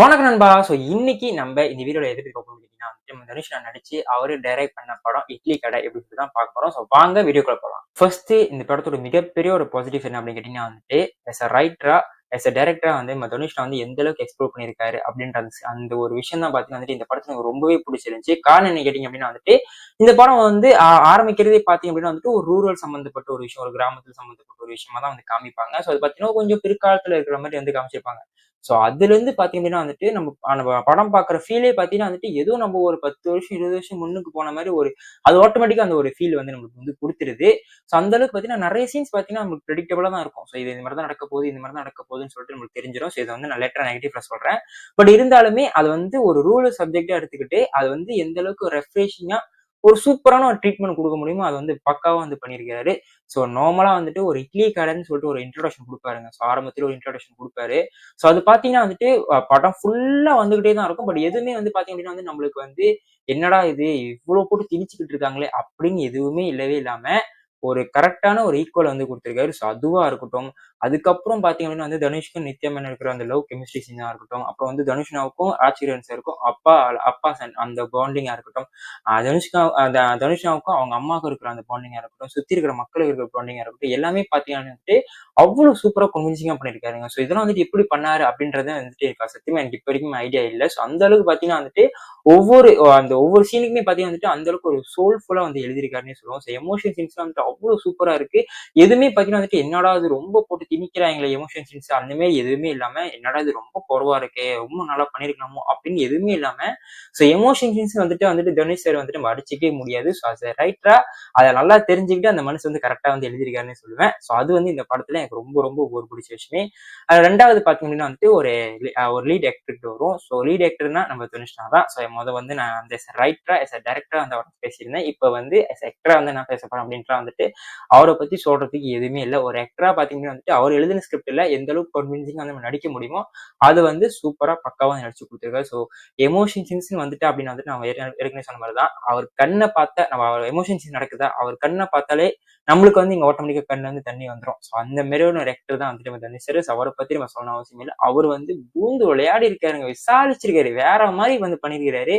வணக்கம் நண்பா. இன்னைக்கு நம்ம இந்த வீடியோல எது பத்தி பார்க்க போறோம் கேட்டீங்கன்னா, நம்ம தனுஷ் நடிச்சு அவரு டைரக்ட் பண்ண படம் இட்லி கடை எப்படி சொல்லிட்டு தான் பார்க்க போறோம். வாங்க வீடியோக்குள்ள போலாம். ஃபர்ஸ்ட் இந்த படத்தோட மிகப்பெரிய ஒரு பாசிட்டிவ் என்ன அப்படின்னு கேட்டீங்கன்னா ஆஸ் அ ரைட்டரா, ஆஸ் அ டைரக்டரா நம்ம தனுஷ் எந்த அளவுக்கு எக்ஸ்ப்ளோர் பண்ணியிருக்காரு அப்படின்ற அந்த ஒரு விஷயம் தான் பார்த்தீங்கன்னா இந்த படத்துல எனக்கு ரொம்பவே பிடிச்சிருந்துச்சு. காரணம் என்ன கேட்டீங்க அப்படின்னா இந்த படம் ஆரம்பிக்கிறதே பார்த்தீங்க அப்படின்னா ஒரு ரூரல் சம்பந்தப்பட்ட ஒரு விஷயம், ஒரு கிராமத்தில் சம்பந்தப்பட்ட ஒரு விஷயமா தான் காமிப்பாங்க. அது பார்த்தீங்கன்னா கொஞ்சம் பிற்காலத்துல இருக்கிற மாதிரி காமிச்சிருப்பாங்க. அதுல இருந்து பாத்தீங்க அப்படின்னா நம்ம படம் பாக்குற ஃபீலே பாத்தீங்கன்னா ஏதோ நம்ம ஒரு 10 வருஷம் 20 வருஷம் முன்னுக்கு போன மாதிரி அது ஆட்டோமேட்டிக்கா அந்த ஒரு ஃபீல் நம்மளுக்கு கொடுத்துருது. அந்த அளவுக்கு பாத்தீங்கன்னா நிறைய சீன்ஸ் பாத்தீங்கன்னா நமக்கு ப்ரெடிக்டபிளா தான் இருக்கும். இது இந்த மாதிரி தான் நடக்க போகுது, இந்த மாதிரி தான் நடக்க போகுதுன்னு சொல்லிட்டு நமக்கு தெரிஞ்சிடும். இதை நான் லேட்டரா நெகட்டிவ்ல சொல்றேன். பட் இருந்தாலுமே அது ஒரு ரூரல் சப்ஜெக்டா எடுத்துக்கிட்டு அது எந்த அளவுக்கு ரெஃப்ரெஷிங்கா ஒரு சூப்பரான ஒரு ட்ரீட்மெண்ட் கொடுக்க முடியுமோ அது பக்காவா பண்ணியிருக்காரு. நார்மலா ஒரு இட்லி கடைன்னு சொல்லிட்டு ஒரு இன்ட்ரோடக்ஷன் கொடுப்பாருங்க. ஆரம்பத்துல ஒரு இன்ட்ரோடக்ஷன் கொடுப்பாரு. அது பாத்தீங்கன்னா படம் ஃபுல்லா வந்துகிட்டே தான் இருக்கும். பட் எதுவுமே பாத்தீங்க அப்படின்னா நம்மளுக்கு என்னடா இது இவ்வளவு போட்டு திணிச்சுக்கிட்டு இருக்காங்களே அப்படின்னு எதுவுமே இல்லவே இல்லாம ஒரு கரெக்டான ஒரு ஈக்குவல் கொடுத்திருக்காரு. அதுவா இருக்கட்டும். அதுக்கப்புறம் பாத்தீங்க அப்படின்னா தனுஷ்க்கும் நித்யா மேனன் இருக்கிற அந்த லவ் கெமிஸ்ட்ரி சீனா இருக்கட்டும். அப்புறம் தனுஷ்னாவுக்கும் ஆச்சரியன் சாருக்கும் அப்பா சன் அந்த பாண்டிங்கா இருக்கட்டும். தனுஷ்னாவுக்கும் அவங்க அம்மாவுக்கும் இருக்கிற அந்த பாண்டிங்கா இருக்கட்டும். சுத்தி இருக்கிற மக்களுக்கு இருக்கிற பாண்டிங்கா இருக்கட்டும். எல்லாமே பாத்தீங்கன்னா அவ்வளவு சூப்பரா கன்வின்சிங்கா பண்ணிருக்காருங்க. இதெல்லாம் எப்படி பண்ணாரு அப்படின்றத சத்தியமா எனக்கு இப்ப வரைக்கும் ஐடியா இல்ல. அந்த அளவுக்கு பாத்தீங்கன்னா ஒவ்வொரு சீனுக்குமே பாத்தீங்கன்னா அந்த அளவுக்கு ஒரு சோல்ஃபுல்லா எழுதியிருக்காருன்னு சொல்லுவோம். எமோஷன் சீன்ஸ்லாம் அவ்வளவு சூப்பரா இருக்கு. எதுவுமே பாத்தீங்கன்னா என்னடா இது ரொம்ப போட்டு திணிக்கிறாங்களே எமோஷன் சீன்ஸ் அந்த மாதிரி எதுவுமே இல்லாம என்னடா இது ரொம்ப குறவா இருக்கே, ரொம்ப நல்லா பண்ணிருக்கலாமோ அப்படின்னு எதுவுமே இல்லாம எமோஷன் சீன்ஸ் தனுஷ் சார் நம்ம அடிச்சுக்கவே முடியாது. ரைட்டரா அதை நல்லா தெரிஞ்சுக்கிட்டு அந்த மனுஷன் கரெக்டா எழுதியிருக்காருன்னு சொல்லுவேன். அது இந்த படத்துல எனக்கு ரொம்ப ரொம்ப ஒரு பிடிச்ச விஷயமே. ரெண்டாவது பாத்தீங்கன்னா ஒரு லீட் ஆக்டர் வரும். லீட் ஆக்டர்னா நம்ம தனுஷ் தான். நான் அந்த ரைட்டரா டைரக்டரா அவர் பேசியிருந்தேன். இப்ப as ஆக்டரா நான் பேச போறேன் அப்படின்ட்டு அவரை பத்தி சொல்றதுக்கு எதுவுமே இல்லை. ஒரு ஆக்டரா பாத்தீங்கன்னா அவர் எழுதின ஸ்கிரிப்ட்ல எந்த அளவுக்கு கன்வின்சிங்கா நம்ம நடிக்க முடியுமோ அது சூப்பரா பக்காவா நடிச்சு கொடுத்துருக்காரு. எமோஷன் சீன்ஸ் அப்படின்னா நான் ஏற்கனவே சொன்ன மாதிரிதான் அவர் கண்ணை பார்த்தா நம்ம எமோஷன் சீன் நடக்குதா அவர் கண்ணை பார்த்தாலே நம்மளுக்கு இங்க ஆட்டோமேட்டிக்கா கண்ணுல தண்ணி வந்துடும். அந்த மாதிரி ஒரு ஆக்டர் தான் நம்ம தனுஷ் சார். அவரை பத்தி நம்ம சொல்லணும் அவசியம் இல்லை. அவர் பூந்து விளையாடி இருக்காருங்க, விசாரிச்சிருக்காரு, வேற மாதிரி பண்ணிருக்காரு.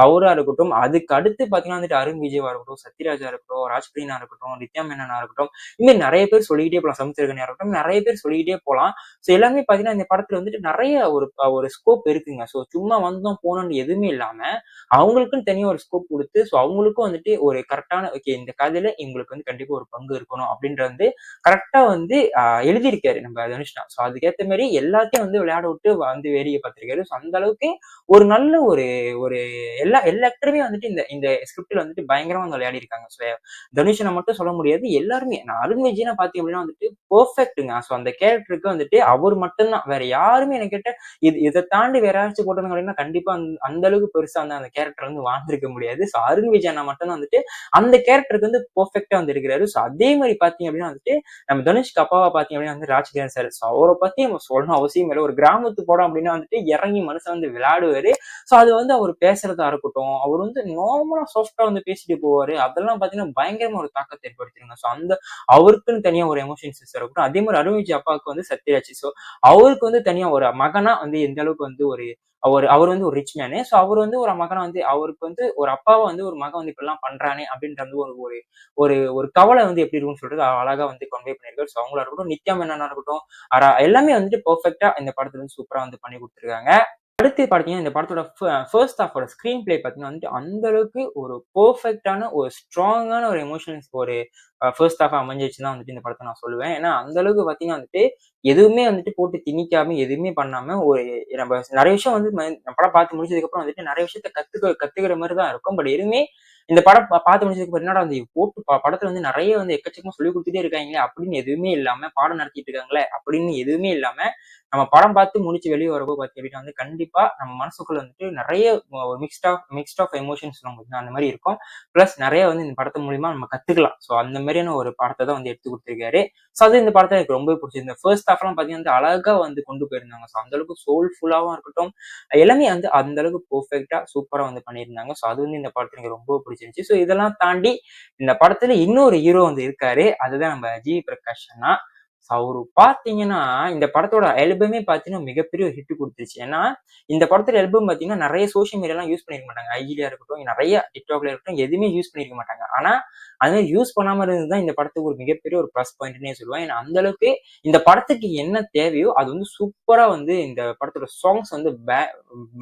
அவரா இருக்கட்டும். அதுக்கு அடுத்து பாத்தீங்கன்னா அருண் விஜயவா இருக்கட்டும், சத்யராஜா இருக்கட்டும், ராஜ்பிரீனா இருக்கட்டும், நித்யா மேனனா இருக்கட்டும், இன்னும் நிறைய பேர் சொல்லிக்கிட்டே போலாம். சமுத்திரகனியா இருக்கட்டும், நிறைய பேர் சொல்லிக்கிட்டே போலாம். எல்லாமே பாத்தீங்கன்னா இந்த படத்துல நிறைய ஒரு ஸ்கோப் இருக்குங்க. சும்மா வந்தோம் போனோம்னு எதுவுமே இல்லாம அவங்களுக்குன்னு தனியா ஒரு ஸ்கோப் கொடுத்து அவங்களுக்கும் ஒரு கரெக்டான ஓகே இந்த கதையில இவங்களுக்கு கண்டிப்பா ஒரு பங்கு இருக்கணும் அப்படின்ற கரெக்டா எழுதியிருக்காரு நம்ம தனுஷ்னா. அதுக்கேற்ற மாதிரி எல்லாத்தையும் விளையாட விட்டு வேடிக்கை பார்த்திருக்காரு. அந்த அளவுக்கு ஒரு நல்ல ஒரு ஒரு எல்லா ஆக்டருமே இந்த இந்த ஸ்கிரிப்ட்ல பயங்கரமா விளையாடி இருக்காங்க. தனுஷனை மட்டும் சொல்ல முடியாது, எல்லாருமே. நான் அருண் விஜயனா பாத்தீங்க அப்படின்னா பெர்ஃபெக்ட்டுங்க. அந்த கேரக்டருக்கு அவர் மட்டும்தான், வேற யாருமே எனக்கு கேட்ட இதை தாண்டி வேற யாராச்சும் போட்டாங்க அப்படின்னா கண்டிப்பா அந்த அளவுக்கு பெருசா அந்த கேரக்டர் வாழ்ந்திருக்க முடியாது. அருண் விஜயனா மட்டும்தான் அந்த கேரக்டருக்கு பெர்ஃபெக்டா இருக்கிறாரு. அதே மாதிரி பாத்தீங்க அப்படின்னா நம்ம தனுஷ்க்கு அப்பாவா பாத்தீங்க அப்படின்னா ராஜ்கிரண் சார். அவரை பத்தி நம்ம சொல்லணும் அவசியம் இல்லை. ஒரு கிராமத்து படம் அப்படின்னா இறங்கி மனுஷன் விளையாடுவாரு. அது அவர் பேசுறதா இருக்கட்டும், அவர் நார்மலா சாஃப்டா பேசிட்டு போவாரு. அதெல்லாம் பாத்தீங்கன்னா பயங்கரமா ஒரு தாக்கத்தை ஏற்படுத்திருங்க. அந்த அவருக்குன்னு தனியா ஒரு எமோஷன்ஸ் இருக்கட்டும். அதே மாதிரி அருண் விஜய் அப்பாவுக்கு சத்யராஜ். அவருக்கு தனியா ஒரு மகனா எந்த அளவுக்கு ஒரு அவர் ஒரு ரிச் மேனு. அவர் ஒரு மகனா அவருக்கு ஒரு அப்பாவை ஒரு மகன் இப்படிலாம் பண்றானே அப்படின்ற ஒரு ஒரு ஒரு ஒரு கவலை எப்படி இருக்கும்னு சொல்லிட்டு அழகா கன்வே பண்ணிருக்காரு. அவங்களா இருக்கட்டும், நித்யா மேனனா இருக்கட்டும், எல்லாமே பெர்ஃபெக்டா இந்த படத்துல சூப்பரா பண்ணி கொடுத்துருக்காங்க. அடுத்து பாத்தீங்கன்னா இந்த படத்தோட ஃபர்ஸ்ட் ஹாஃபோட ஸ்கிரீன் பிளே பாத்தீங்கன்னா அந்த அளவுக்கு ஒரு பெர்ஃபெக்டான ஒரு ஸ்ட்ராங்கான ஒரு எமோஷனல்ஸ் ஒரு ஃபர்ஸ்ட் ஹாஃப் அமைஞ்சிருச்சுன்னு தான் இந்த படத்தை நான் சொல்லுவேன். ஏன்னா அந்த அளவுக்கு பாத்தீங்கன்னா எதுவுமே போட்டு திணிக்காம எதுவுமே பண்ணாம ஒரு நம்ம நிறைய விஷயம் நம்ம படம் பார்த்து முடிச்சதுக்கு அப்புறம் நிறைய விஷயத்த கத்துக்கிற மாதிரி தான் இருக்கும். பட் எதுவுமே இந்த படம் பார்த்து முடிச்சதுக்கு அப்புறம் என்னடா போட்டு படத்துல நிறைய எக்கச்சக்கமா சொல்லி கொடுத்துட்டே இருக்காங்களே அப்படின்னு எதுவுமே இல்லாம, பாடம் நடத்திட்டு இருக்காங்களே அப்படின்னு எதுவுமே இல்லாம நம்ம படம் பார்த்து முடிச்சு வெளியே வரப்போ பார்த்தீங்கன்னா கண்டிப்பா நம்ம மனசுக்குள்ள நிறைய மிக்ஸ்ட் ஆஃப் எமோஷன்ஸ் அந்த மாதிரி இருக்கும். பிளஸ் நிறைய இந்த படத்து மூலியமா நம்ம கத்துக்கலாம். அந்த மாதிரியான ஒரு படத்தை தான் எடுத்து கொடுத்துருக்காரு. அது இந்த படத்தை எனக்கு ரொம்ப பிடிச்சிருந்தது. இந்த ஃபர்ஸ்ட் ஹாஃப் எல்லாம் பாத்தீங்கன்னா அழகா கொண்டு போயிருந்தாங்க. அந்த அளவுக்கு சோல்ஃபுல்லாவும் இருக்கட்டும், எல்லாமே அந்த அளவுக்கு பெர்ஃபெக்டா சூப்பரா பண்ணியிருந்தாங்க. அது இந்த படத்தை எனக்கு ரொம்ப பிடிச்சிருந்துச்சு. இதெல்லாம் தாண்டி இந்த படத்துல இன்னொரு ஹீரோ இருக்காரு. அதுதான் நம்ம ஜி பிரகாஷ் அண்ணா. அவரு பாத்தீங்கன்னா இந்த படத்தோட ஆல்பமே பாத்தீங்கன்னா மிகப்பெரிய ஒரு ஹிட் கொடுத்துருச்சு. ஏன்னா இந்த படத்தோட ஆல்பம் பாத்தீங்கன்னா நிறைய சோசியல் மீடியாலாம் யூஸ் பண்ணிருக்க மாட்டாங்க. ஐஜிலியா இருக்கட்டும், நிறைய டிக்டாக்ல இருக்கட்டும், எதுவுமே யூஸ் பண்ணிருக்க மாட்டாங்க. ஆனா அது மாதிரி யூஸ் பண்ணாம இருந்ததுதான் இந்த படத்துக்கு ஒரு மிகப்பெரிய ஒரு ப்ளஸ் பாயிண்ட்னே சொல்லுவேன். ஏன்னா அந்த அளவுக்கு இந்த படத்துக்கு என்ன தேவையோ அது வந்து சூப்பரா வந்து இந்த படத்தோட சாங்ஸ் வந்து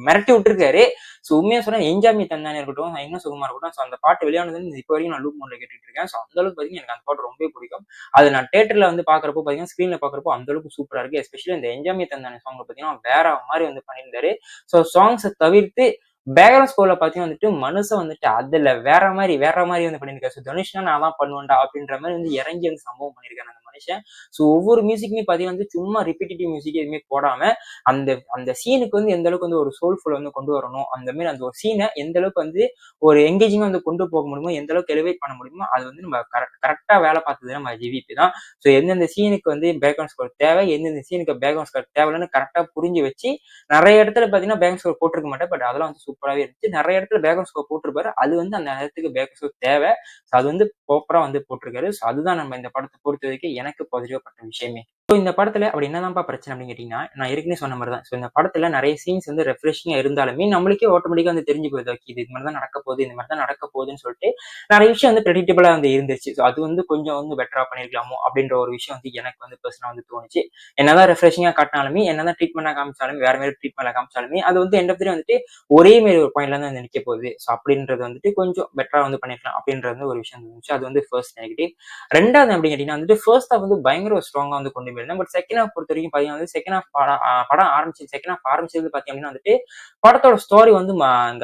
மிரட்டி விட்டுருக்காரு. ஸோ உண்மையா சொன்னா என்ஜாமி தந்தானே இருக்கட்டும், இன்னும் சுகமா இருக்கட்டும், ஸோ அந்த பாட்டு வெளியானதுன்னு இப்போ வரைக்கும் நான் லூப் மோட்ல கேட்டுட்டு இருக்கேன். ஸோ அந்த அளவுக்கு பாத்தீங்கன்னா எனக்கு அந்த பாட்டு ரொம்ப பிடிக்கும். அது நான் தியேட்டர்ல வந்து பாக்குறப்போ பாத்தீங்கன்னா ஸ்கிரீன்ல பாக்குறப்போ அந்த அளவுக்கு சூப்பரா இருக்கு. எஸ்பெஷலி இந்த என்ஜாமி தந்தானே சாங்ல பாத்தீங்கன்னா வேற மாதிரி வந்து பண்ணியிருந்தாரு. ஸோ சாங்ஸை தவிர்த்து பேக்ரவுண்ட் ஸ்கோர்ல பாத்தீங்கன்னா வந்துட்டு மனுஷன் வந்துட்டு அதுல வேற மாதிரி வந்து பண்ணியிருக்காரு. ஸோ தனுஷ்னா நான் தான் பண்ணுவேன்டா அப்படின்ற மாதிரி வந்து இறங்கி வந்து சம்பவம் பண்ணியிருக்காரு அந்த மனுஷன். ஸோ ஒவ்வொரு மியூசிக்குமே பாத்தீங்கன்னா வந்து சும்மா ரிப்பீட்டிவ் மியூசிக் எதுவுமே போடாம அந்த அந்த சீனுக்கு வந்து எந்த அளவுக்கு வந்து ஒரு சோல்ஃபுல் வந்து கொண்டு வரணும், அந்த மாதிரி அந்த ஒரு சீனை எந்த அளவுக்கு வந்து ஒரு எங்கேஜிங்கா வந்து கொண்டு போக முடியுமோ, எந்த அளவுக்கு எலிவேட் பண்ண முடியுமோ, அது வந்து நம்ம கரெக்டா வேலை பார்த்தது நம்ம ஜிவிபி தான். ஸோ எந்தெந்த சீனுக்கு வந்து பேக்ரவுண்ட் ஸ்கோர் தேவை, எந்தெந்த சீனுக்கு பேக்ரவுண்ட் ஸ்கோர் தேவைன்னு கரெக்டா புரிஞ்சு வச்சு நிறைய இடத்துல பாத்தீங்கன்னா பேக்ரவுண்ட் ஸ்கோர் போட்டிருக்க மாட்டேன். பட் அதெல்லாம் வந்து சூப்பராகவே இருந்துச்சு. நிறைய இடத்துல பேக்ரவுண்ட் ஸ்கோர் போட்டிருப்பாரு. அது வந்து அந்த நேரத்துக்கு பேக்ரவுண்ட் ஸ்கோர் தேவை. ஸோ அது வந்து ப்ராப்பரா வந்து போட்டிருக்காரு. ஸோ அதுதான் நம்ம இந்த படத்தை பொறுத்த வரைக்கும் எனக்கு பாசிட்டிவா பட்ட விஷயமே. ஸோ இந்த படத்துல அப்படி என்னதான்ப்பா பிரச்சனை அப்படின்னு கேட்டீங்கன்னா, நான் ஏற்கனவே சொன்ன மாதிரி தான். ஸோ இந்த படத்துல நிறைய சீன்ஸ் வந்து ரெஃப்ரெஷிங்கா இருந்தாலுமே நம்மளுக்கே ஆட்டோமேட்டிக்கா வந்து தெரிஞ்சு போகுது. ஓகே இது மாதிரி தான் நடக்க போகுது, இந்த மாதிரி தான் நடக்க போகுதுன்னு சொல்லிட்டு நிறைய விஷயம் வந்து ப்ரெடிக்டபிளா வந்து இருந்துச்சு. ஸோ அது வந்து கொஞ்சம் வந்து பெட்டரா பண்ணிருக்கலாமோ அப்படின்ற ஒரு விஷயம் வந்து எனக்கு வந்து பர்சனலா வந்து தோணுச்சு. என்னதான் ரெஃப்ரெஷிங்கா காட்டினாலுமே, என்னதான் ட்ரீட்மெண்டா காமிச்சாலுமே, வேற மாதிரி ட்ரீட்மெண்ட்ல காமிச்சாலுமே, அது வந்து எண்ட் ஆஃப் தி டே வந்துட்டு ஒரே மாதிரி ஒரு பாயிண்ட்ல தான் வந்து நிக்க போகுது. ஸோ அப்படின்றது வந்துட்டு கொஞ்சம் பெட்டரா வந்து பண்ணிருக்கலாம் அப்படின்றது ஒரு விஷயம் இருந்துச்சு. அது வந்து ஃபர்ஸ்ட் நெகட்டிவ். ரெண்டாவது அப்படின்னு கேட்டீங்கன்னா வந்துட்டு ஃபர்ஸ்ட் ஹாஃப் வந்து பயங்கர ஒரு ஸ்ட்ராங்கா வந்து கொண்டு போயிருந்தேன். பட் செகண்ட் ஹாஃப் பொறுத்த வரைக்கும் பாத்தீங்கன்னா வந்து செகண்ட் ஹாஃப் படம் ஆரம்பிச்சு செகண்ட் ஹாஃப் ஆரம்பிச்சது பாத்தீங்க அப்படின்னா வந்துட்டு படத்தோட ஸ்டோரி வந்து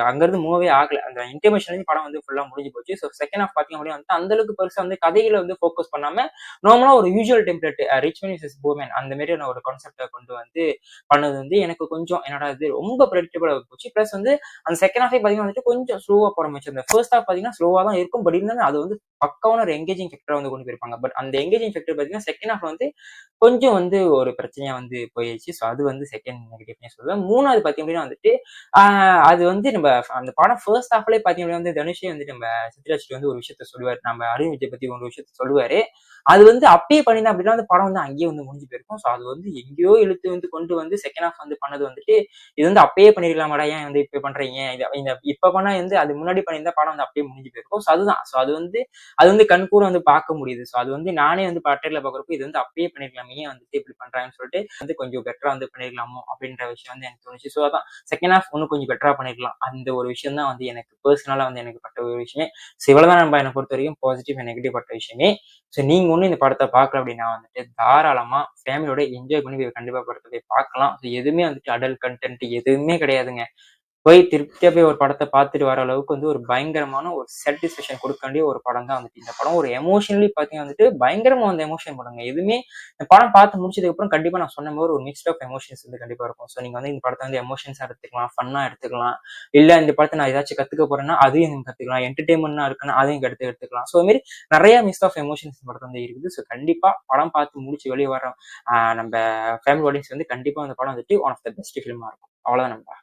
அங்கிருந்து மூவே ஆகல. அந்த இன்டிமேஷன் படம் வந்து ஃபுல்லா முடிஞ்சு போச்சு. ஸோ செகண்ட் ஹாஃப் பாத்தீங்க அப்படின்னா வந்து அந்த அளவுக்கு பெருசா வந்து கதைகளை வந்து ஃபோக்கஸ் பண்ணாம நார்மலா ஒரு usual template rich man versus poor man அந்த மாதிரியான ஒரு கான்செப்டை கொண்டு வந்து பண்ணது வந்து எனக்கு கொஞ்சம் என்னடா இது ரொம்ப ப்ரெடிக்டபிளா போச்சு. பிளஸ் வந்து அந்த செகண்ட் ஹாஃபே பாத்தீங்கன்னா வந்துட்டு கொஞ்சம் ஸ்லோவா போற மாதிரி அந்த ஃபர்ஸ்ட் ஹாஃப் பாத்தீங்கன்னா ஸ்லோவா தான் இருக்கும். பட் இருந்தாலும் அது வந்து பக்காவான ஒரு எங்கேஜிங் ஃபேக்டரா வந்து கொண்டு போயிருப்பாங்க. பட் அந்த எங்கேஜிங் ஃபேக்டர் பாத்தீங்கன்னா செகண்ட் ஹாஃப் வந்து கொஞ்சம் வந்து ஒரு பிரச்சனையா வந்து போயிடுச்சு. ஸோ அது வந்து செகண்ட் நெகட்டிவ்னே சொல்லுவேன். மூணாவது பாத்தீங்க அப்படின்னா வந்துட்டு அது வந்து நம்ம அந்த படம் ஃபர்ஸ்ட் ஹாஃப்லேயே பாத்தீங்க அப்படின்னா வந்து தனுஷே வந்து நம்ம சத்யராஜ் வந்து ஒரு விஷயத்த சொல்லுவாரு. நம்ம அருண் விஜய் பத்தி ஒரு விஷயத்த சொல்லுவாரு. அது வந்து அப்பயே பண்ணிருந்தா அப்படின்னா அந்த படம் வந்து அங்கேயே வந்து முடிஞ்சு போயிருக்கும். ஸோ அது வந்து எங்கேயோ இழுத்து வந்து கொண்டு வந்து செகண்ட் ஹாஃப் வந்து பண்ணது வந்துட்டு இது வந்து அப்பயே பண்ணிருக்கலாமாடா, ஏன் வந்து இப்ப பண்றீங்க, இப்ப பண்ணா வந்து அது முன்னாடி பண்ணியிருந்தா படம் வந்து அப்படியே முடிஞ்சு போயிருக்கும். ஸோ அதுதான். ஸோ அது வந்து கண்கூட வந்து பார்க்க முடியுது. ஸோ அது வந்து நானே வந்து பட்டையில பாக்குறப்போ இது வந்து அப்பயே பண்ணிருக்கலாம், ஏன் வந்துட்டு இப்படி பண்றாங்கன்னு சொல்லிட்டு வந்து கொஞ்சம் பெட்டரா வந்து பண்ணிருக்கலாமோ அப்படின்ற விஷயம் வந்து எனக்கு தோணுச்சு. ஸோ அதான் செகண்ட் ஹாஃப் இன்னும் கொஞ்சம் பெட்டரா பண்ணிருக்கலாம். அந்த ஒரு விஷயம் தான் வந்து எனக்கு பர்சனலா வந்து எனக்கு பட்ட ஒரு விஷயமே. ஸோ இவ்வளவுதான் நம்ம என்னை பொறுத்த வரைக்கும் பாசிட்டிவ் அண்ட் நெகட்டிவ் பட்ட விஷயமே. ஸோ நீங்க ஒன்றும் இந்த படத்தை பார்க்கல அப்படின்னா வந்துட்டு தாராளமா ஃபேமிலியோட என்ஜாய் பண்ணி கண்டிப்பா படத்தை போய் பார்க்கலாம். ஸோ எதுவுமே வந்துட்டு அடல்ட் கண்டென்ட் எதுவுமே கிடையாதுங்க. போய் திருப்தியா போய் ஒரு படத்தை பார்த்துட்டு வர அளவுக்கு வந்து ஒரு பயங்கரமான ஒரு சாட்டிஸ்ஃபேக்ஷன் கொடுக்க வேண்டிய ஒரு படம் தான் வந்துட்டு இந்த படம். ஒரு எமோஷனலி பார்த்தீங்கன்னா வந்துட்டு பயங்கரமா வந்து எமோஷன் பண்ணுங்க. எதுவுமே இந்த படம் பார்த்து முடிச்சதுக்கு அப்புறம் கண்டிப்பா நான் சொன்ன மாதிரி ஒரு மிக்ஸ்ட் ஆஃப் எமோஷன்ஸ் வந்து கண்டிப்பா இருக்கும். ஸோ நீங்க வந்து இந்த படத்தை வந்து எமோஷன்ஸா எடுத்துக்கலாம், ஃபன்னா எடுத்துக்கலாம், இல்ல இந்த படத்தை நான் ஏதாச்சும் கத்துக்க போறேன்னா அதையும் நீங்க கத்துக்கலாம், என்டர்டைன்மெண்ட்னா இருக்குன்னா அதையும் எடுத்துக்கலாம். ஸோ அது மாதிரி நிறைய மிக்ஸ் ஆஃப் எமோஷன்ஸ் இந்த படத்தை வந்து இருக்குது. ஸோ கண்டிப்பா படம் பார்த்து முடிச்சு வெளியே வர நம்ம ஃபேமிலி ஆடியன்ஸ் வந்து கண்டிப்பா அந்த படம் வந்துட்டு ஒன் ஆஃப் த பெஸ்ட் ஃபிலிமா இருக்கும். அவ்வளவுதான் நம்ம